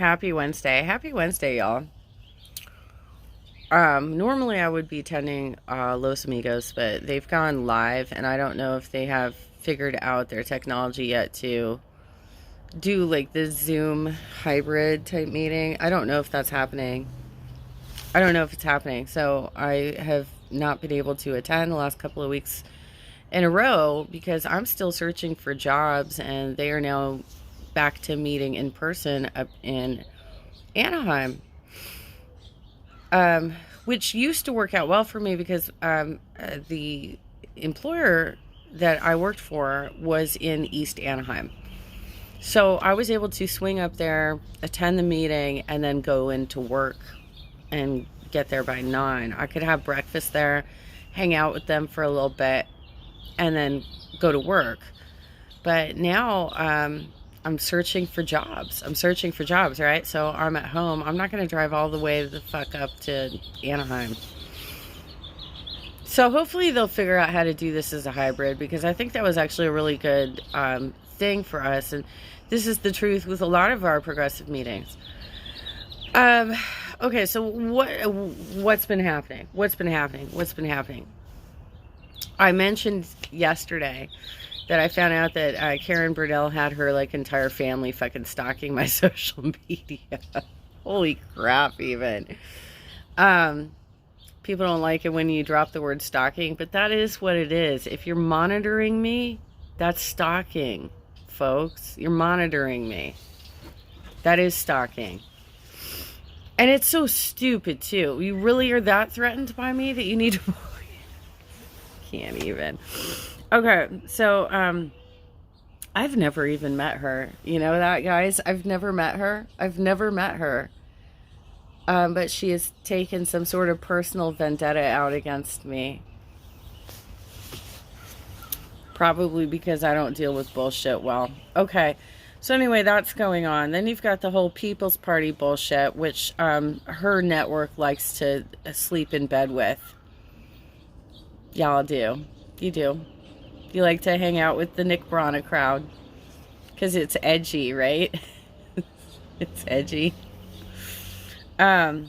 Happy Wednesday. Happy Wednesday, y'all. Normally I would be attending Los Amigos, but they've gone live, and I don't know if they have figured out their technology yet to do like the Zoom hybrid type meeting. I don't know if that's happening. I don't know if it's happening. So I have not been able to attend the last couple of weeks in a row because I'm still searching for jobs, and they are now back to meeting in person up in Anaheim, which used to work out well for me because the employer that I worked for was in East Anaheim. So I was able to swing up there, attend the meeting, and then go into work and get there by 9. I could have breakfast there, hang out with them for a little bit, and then go to work. But now I'm searching for jobs. Right? So I'm at home. I'm not going to drive all the way the fuck up to Anaheim. So hopefully they'll figure out how to do this as a hybrid, because I think that was actually a really good thing for us. And this is the truth with a lot of our progressive meetings. Okay, so what's been happening? I mentioned yesterday that I found out that Karen Burdell had her like entire family fucking stalking my social media. Holy crap, even. People don't like it when you drop the word stalking, but that is what it is. If you're monitoring me, that's stalking, folks. You're monitoring me. That is stalking. And it's so stupid, too. You really are that threatened by me that you need to... Can't even. Okay, so, I've never even met her. You know that, guys? I've never met her. But she has taken some sort of personal vendetta out against me. Probably because I don't deal with bullshit well. Okay, so anyway, that's going on. Then you've got the whole People's Party bullshit, which her network likes to sleep in bed with. Y'all do. You do. You like to hang out with the Nick Brana crowd. Because it's edgy, right? It's edgy. So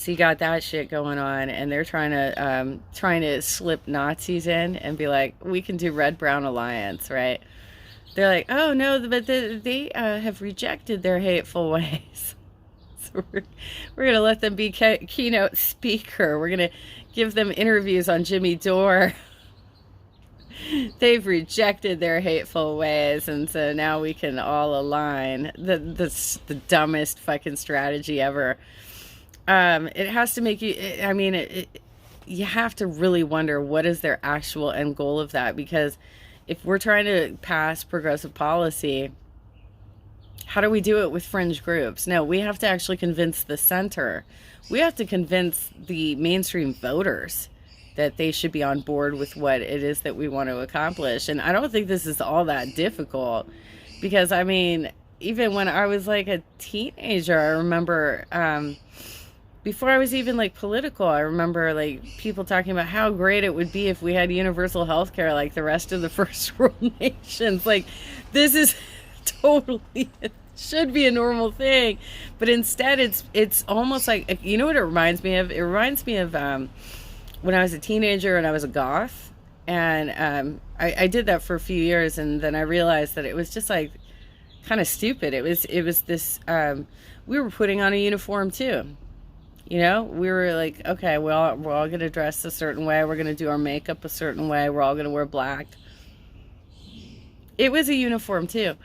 you got that shit going on, and they're trying to slip Nazis in and be like, we can do Red Brown Alliance, right? They're like, oh no, but they have rejected their hateful ways. So we're gonna let them be keynote speaker. We're gonna give them interviews on Jimmy Dore. They've rejected their hateful ways, and so now we can all align. That's the dumbest fucking strategy ever. It has to make you, you have to really wonder what is their actual end goal of that, because if we're trying to pass progressive policy, how do we do it with fringe groups? No, we have to actually convince the center. We have to convince the mainstream voters that they should be on board with what it is that we want to accomplish. And I don't think this is all that difficult, because I mean, even when I was like a teenager, I remember, before I was even like political, I remember like people talking about how great it would be if we had universal health care like the rest of the first world nations. Like, this is totally, it should be a normal thing, but instead it's almost like, you know what it reminds me of? It reminds me of when I was a teenager and I was a goth, and I did that for a few years, and then I realized that it was just like kind of stupid. It was this, we were putting on a uniform too. You know, we were like, okay, we're all going to dress a certain way. We're going to do our makeup a certain way. We're all going to wear black. It was a uniform too.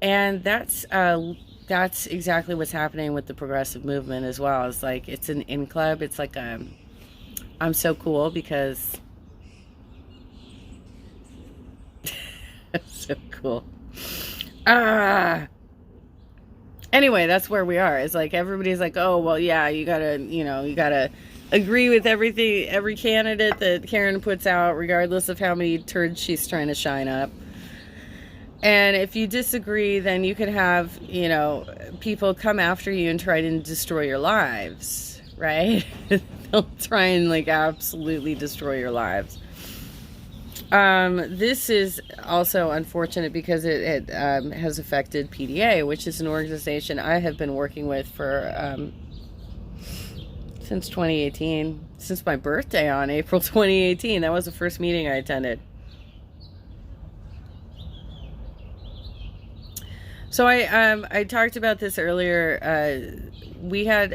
And that's exactly what's happening with the progressive movement as well. It's like, it's an in club. It's like, I'm so cool because so cool. Anyway, that's where we are. It's like everybody's like, oh, well, yeah, you gotta agree with everything, every candidate that Karen puts out, regardless of how many turds she's trying to shine up. And if you disagree, then you can have, people come after you and try to destroy your lives, right? They'll try and like absolutely destroy your lives. This is also unfortunate because it has affected PDA, which is an organization I have been working with for since 2018, since my birthday on April 2018. That was the first meeting I attended. So I talked about this earlier. We had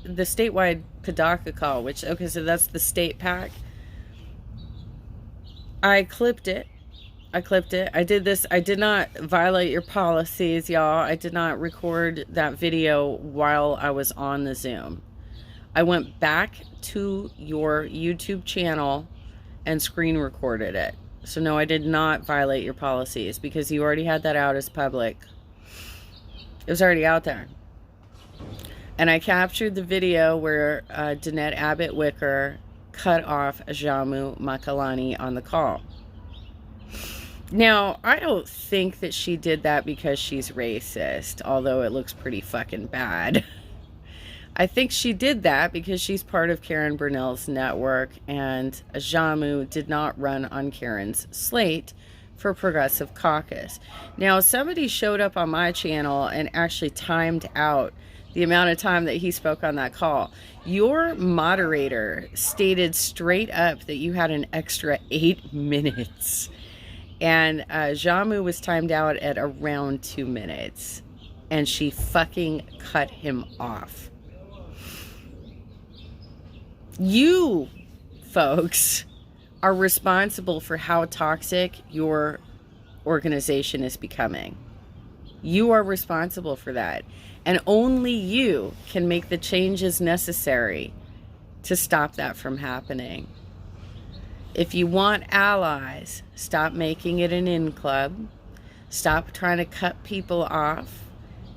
the statewide PDACA call, which, okay, so that's the state PAC. I clipped it. I did this. I did not violate your policies, y'all. I did not record that video while I was on the Zoom. I went back to your YouTube channel and screen recorded it. So no, I did not violate your policies because you already had that out as public. It was already out there. And I captured the video where Danette Abbott Wicker cut off Jamu Makalani on the call. Now, I don't think that she did that because she's racist, although it looks pretty fucking bad. I think she did that because she's part of Karen Brunell's network, and Jamu did not run on Karen's slate for Progressive Caucus. Now, somebody showed up on my channel and actually timed out the amount of time that he spoke on that call. Your moderator stated straight up that you had an extra 8 minutes. And Jamu was timed out at around 2 minutes. And she fucking cut him off. You, folks, are responsible for how toxic your organization is becoming. You are responsible for that. And only you can make the changes necessary to stop that from happening. If you want allies, stop making it an in club. Stop trying to cut people off.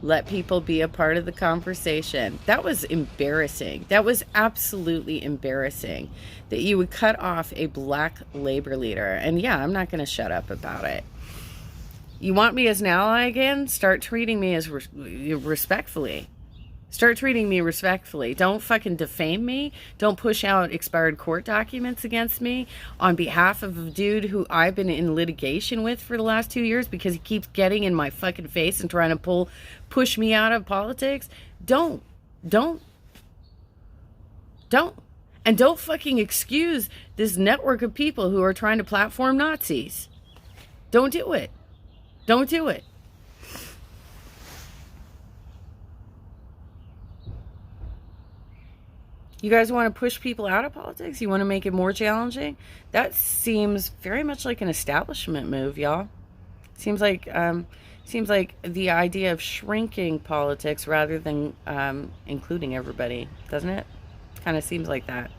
Let people be a part of the conversation. That was embarrassing. That was absolutely embarrassing that you would cut off a black labor leader. And yeah, I'm not going to shut up about it. You want me as an ally again? Start treating me as respectfully. Start treating me respectfully. Don't fucking defame me. Don't push out expired court documents against me on behalf of a dude who I've been in litigation with for the last 2 years because he keeps getting in my fucking face and trying to push me out of politics. Don't. And don't fucking excuse this network of people who are trying to platform Nazis. Don't do it. Don't do it. You guys want to push people out of politics? You want to make it more challenging? That seems very much like an establishment move, y'all. Seems like the idea of shrinking politics rather than including everybody, doesn't it? Kind of seems like that.